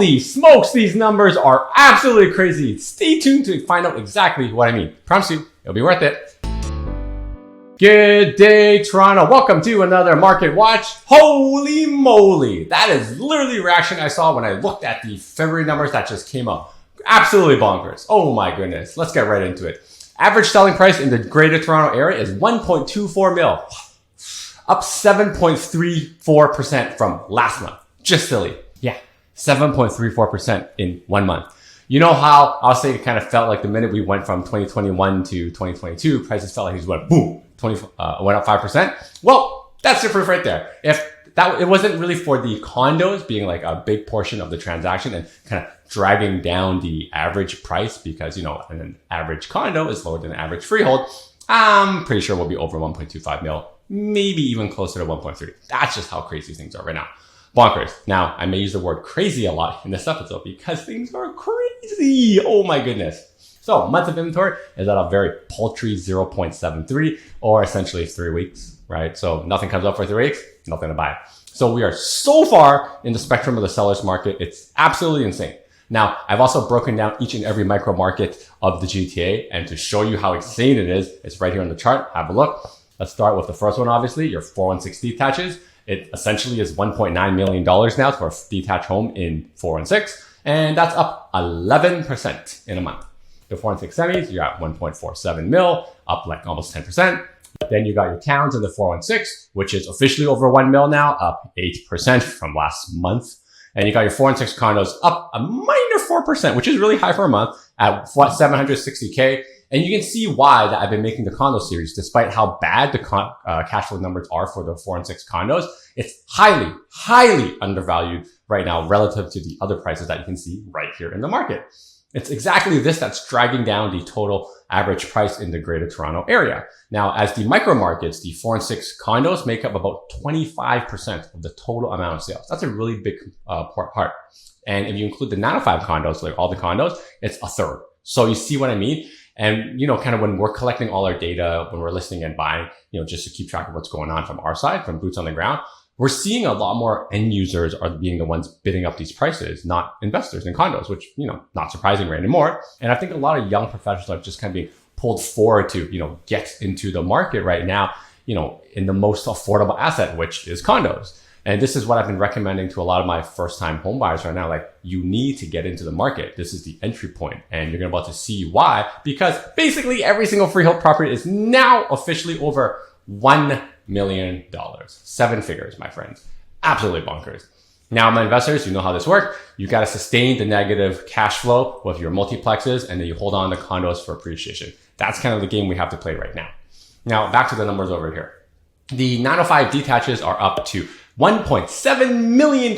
Holy smokes, these numbers are absolutely crazy. Stay tuned to find out exactly what I mean. Promise you, it'll be worth it. Good day, Toronto. Welcome to another Market Watch. Holy moly. That is literally the reaction I saw when I looked at the February numbers that just came up. Absolutely bonkers. Oh my goodness. Let's get right into it. Average selling price in the Greater Toronto Area is 1.24 mil. Up 7.34% from last month. Just silly. Yeah, 7.34% in 1 month. You know how I'll say it kind of felt like the minute we went from 2021 to 2022, prices felt like it just went boom, went up 5%. Well, that's the proof right there. If that, it wasn't really for the condos being like a big portion of the transaction and kind of dragging down the average price because, you know, an average condo is lower than an average freehold. I'm pretty sure we'll be over 1.25 mil, maybe even closer to 1.3. That's just how crazy things are right now. Bonkers. Now, I may use the word crazy a lot in this episode because things are crazy. Oh my goodness. So months of inventory is at a very paltry 0.73 or essentially 3 weeks, right? So nothing comes up for 3 weeks, nothing to buy. So we are so far in the spectrum of the seller's market. It's absolutely insane. Now, I've also broken down each and every micro market of the GTA, and to show you how insane it is, it's right here on the chart. Have a look. Let's start with the first one, obviously, your 416 detaches. It essentially is $1.9 million now for a detached home in 416, and that's up 11% in a month. The 416 semis, you're at 1.47 mil, up like almost 10%. Then you got your towns in the 416, which is officially over 1 mil now, up 8% from last month. And you got your 416 condos up a minor 4%, which is really high for a month at 760K. And you can see why that I've been making the condo series, despite how bad the cash flow numbers are for the 4 and 6 condos. It's highly, highly undervalued right now relative to the other prices that you can see right here in the market. It's exactly this that's dragging down the total average price in the Greater Toronto Area. Now, as the micro markets, the 4 and 6 condos make up about 25% of the total amount of sales. That's a really big part. And if you include the 905 condos, like all the condos, it's a third. So you see what I mean? And, you know, kind of when we're collecting all our data, when we're listing and buying, you know, just to keep track of what's going on from our side, from boots on the ground, we're seeing a lot more end users are being the ones bidding up these prices, not investors in condos, which, you know, not surprising right anymore. And I think a lot of young professionals are just kind of being pulled forward to, you know, get into the market right now, you know, in the most affordable asset, which is condos. And this is what I've been recommending to a lot of my first-time home buyers right now. Like, you need to get into the market. This is the entry point, and you're about to see why. Because basically every single freehold property is now officially over $1 million. 7 figures, my friends. Absolutely bonkers. Now, my investors, you know how this works. You got to sustain the negative cash flow with your multiplexes, and then you hold on to condos for appreciation. That's kind of the game we have to play right now. Now, back to the numbers over here. The 905 detaches are up to $1.7 million,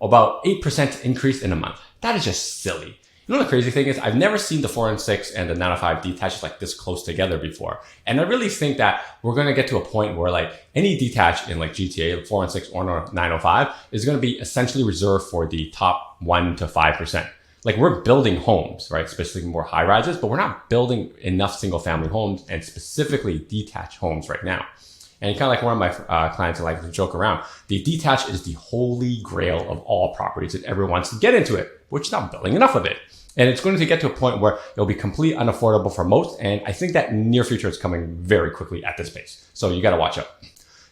about 8% increase in a month. That is just silly. You know, the crazy thing is I've never seen the 4 and 6 and the 905 detaches like this close together before. And I really think that we're going to get to a point where like any detached in like GTA, 4 and 6 or 905 is going to be essentially reserved for the top 1 to 5%. Like, we're building homes, right? Especially more high rises, but we're not building enough single family homes and specifically detached homes right now. And kind of like one of my clients I like to joke around, the detached is the holy grail of all properties and everyone wants to get into it, which is not building enough of it. And it's going to get to a point where it'll be completely unaffordable for most. And I think that near future is coming very quickly at this pace. So you got to watch out.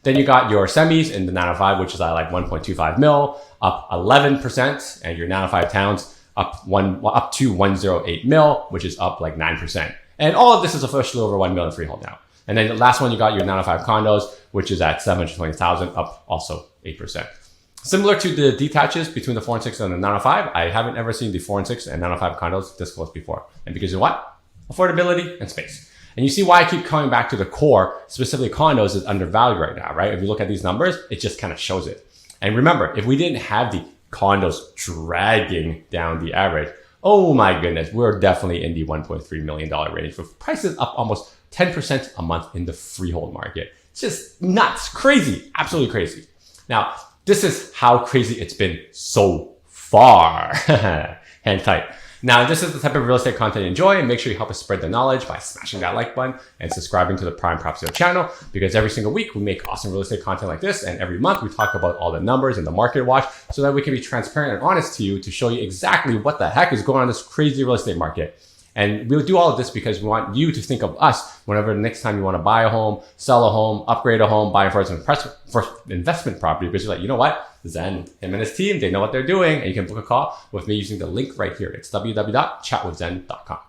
Then you got your semis in the 905, which is at like 1.25 mil, up 11%. And your 905 towns up to 108 mil, which is up like 9%. And all of this is officially over 1 million freehold now. And then the last one, you got your 905 condos, which is at 720,000, up also 8%. Similar to the detaches between the 4 and 6 and the 905, I haven't ever seen the 4 and 6 and 905 condos this close before. And because of what? Affordability and space. And you see why I keep coming back to the core, specifically condos, is undervalued right now, right? If you look at these numbers, it just kind of shows it. And remember, if we didn't have the condos dragging down the average, oh my goodness, we're definitely in the $1.3 million range with prices up almost 10% a month in the freehold market. It's just nuts, crazy, absolutely crazy. Now, this is how crazy it's been so far. Hang tight. Now, if this is the type of real estate content you enjoy, make sure you help us spread the knowledge by smashing that like button and subscribing to the Prime Property channel, because every single week we make awesome real estate content like this, and every month we talk about all the numbers and the market watch so that we can be transparent and honest to you to show you exactly what the heck is going on in this crazy real estate market. And we'll do all of this because we want you to think of us whenever the next time you want to buy a home, sell a home, upgrade a home, buy a first investment property, because you're like, you know what? Zen, him and his team, they know what they're doing, and you can book a call with me using the link right here. It's www.chatwithzen.com.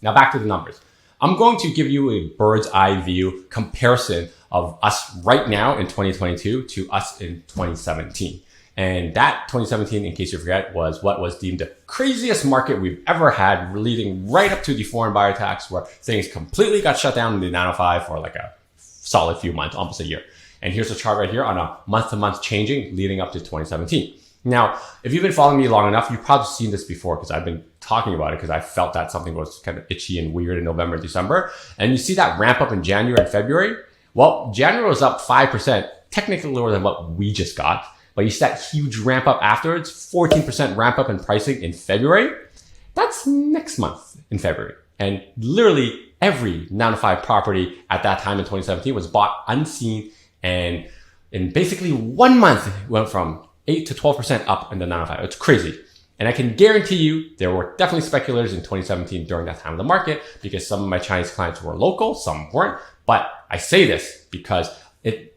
Now back to the numbers. I'm going to give you a bird's eye view comparison of us right now in 2022 to us in 2017. And that 2017, in case you forget, was what was deemed the craziest market we've ever had, leading right up to the foreign buyer tax, where things completely got shut down in the 905 for like a solid few months, almost a year. And here's a chart right here on a month-to-month changing leading up to 2017. Now, if you've been following me long enough, you've probably seen this before because I've been talking about it because I felt that something was kind of itchy and weird in November, December. And you see that ramp up in January and February. Well, January was up 5%, technically lower than what we just got. But you see that huge ramp up afterwards, 14% ramp up in pricing in February. That's next month in February. And literally every 905 property at that time in 2017 was bought unseen. And in basically 1 month, it went from 8 to 12% up in the 905. It's crazy. And I can guarantee you there were definitely speculators in 2017 during that time of the market, because some of my Chinese clients were local, some weren't. But I say this because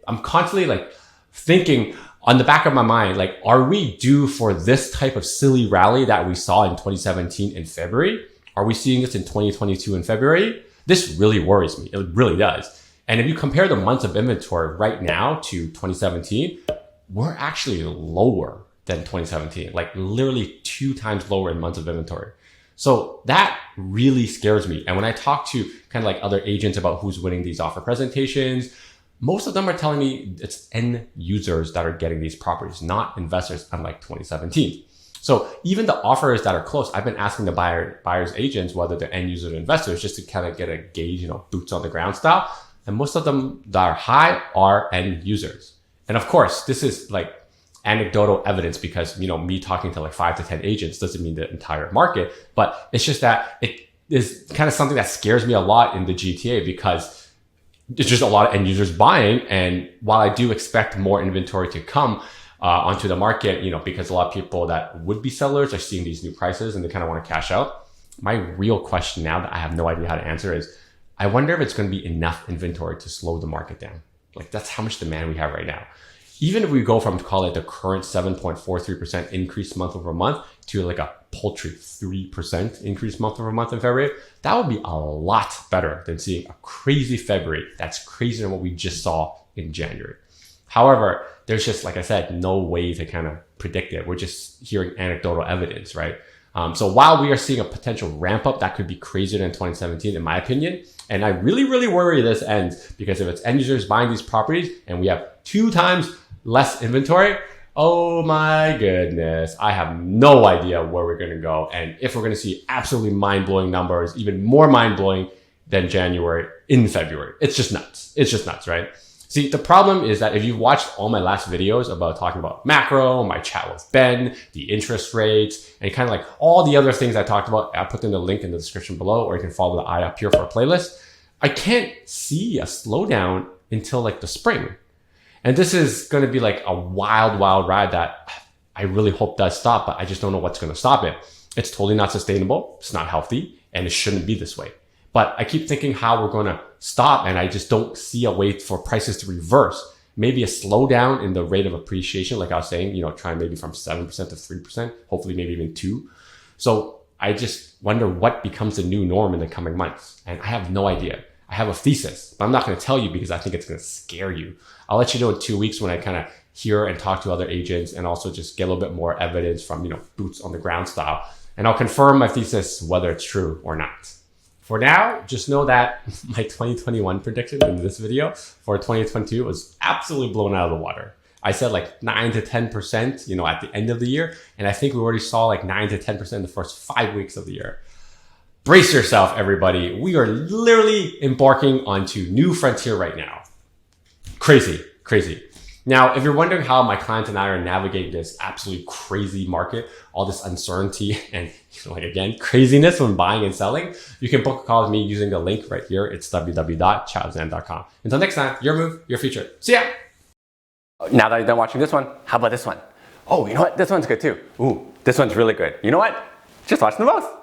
I'm constantly like thinking on the back of my mind, like, are we due for this type of silly rally that we saw in 2017 in February? Are we seeing this in 2022 in February? This really worries me. It really does. And if you compare the months of inventory right now to 2017, we're actually lower than 2017, like literally 2 times lower in months of inventory. So that really scares me. And when I talk to kind of like other agents about who's winning these offer presentations, most of them are telling me it's end users that are getting these properties, not investors, unlike 2017. So even the offers that are close, I've been asking the buyers agents whether they're end users or investors, just to kind of get a gauge, boots on the ground style. And most of them that are high are end users. And of course, this is like anecdotal evidence because, me talking to like 5 to 10 agents doesn't mean the entire market, but it's just that it is kind of something that scares me a lot in the GTA, because it's just a lot of end users buying. And while I do expect more inventory to come onto the market, because a lot of people that would be sellers are seeing these new prices and they kind of want to cash out. My real question now that I have no idea how to answer is, I wonder if it's going to be enough inventory to slow the market down. Like, that's how much demand we have right now. Even if we go from, call it the current 7.43% increase month over month to like a paltry 3% increase month over month in February, that would be a lot better than seeing a crazy February that's crazier than what we just saw in January. However, there's just, like I said, no way to kind of predict it. We're just hearing anecdotal evidence, right? So while we are seeing a potential ramp up that could be crazier than 2017, in my opinion, and I really, really worry this ends, because if it's end users buying these properties and we have 2 times less inventory, oh my goodness, I have no idea where we're going to go. And if we're going to see absolutely mind-blowing numbers, even more mind-blowing than January in February. It's just nuts. It's just nuts, right? See, the problem is that if you've watched all my last videos about talking about macro, my chat with Ben, the interest rates, and kind of like all the other things I talked about, I'll put in the link in the description below, or you can follow the eye up here for a playlist. I can't see a slowdown until like the spring. And this is going to be like a wild, wild ride that I really hope does stop, but I just don't know what's going to stop it. It's totally not sustainable. It's not healthy, and it shouldn't be this way. But I keep thinking how we're going to stop, and I just don't see a way for prices to reverse. Maybe a slowdown in the rate of appreciation, like I was saying, trying maybe from 7% to 3%, hopefully maybe even 2%. So I just wonder what becomes the new norm in the coming months. And I have no idea. I have a thesis, but I'm not going to tell you because I think it's going to scare you. I'll let you know in 2 weeks when I kind of hear and talk to other agents, and also just get a little bit more evidence from, boots on the ground style. And I'll confirm my thesis, whether it's true or not. For now, just know that my 2021 prediction in this video for 2022 was absolutely blown out of the water. I said like 9 to 10%, at the end of the year. And I think we already saw like 9 to 10% in the first 5 weeks of the year. Brace yourself, everybody. We are literally embarking onto new frontier right now. Crazy, crazy. Now, if you're wondering how my clients and I are navigating this absolutely crazy market, all this uncertainty and like again, craziness when buying and selling, you can book a call with me using the link right here. It's www.chowzan.com. Until next time, your move, your future. See ya! Now that you're done watching this one, how about this one? Oh, you know what? This one's good too. Ooh, this one's really good. You know what? Just watch them both.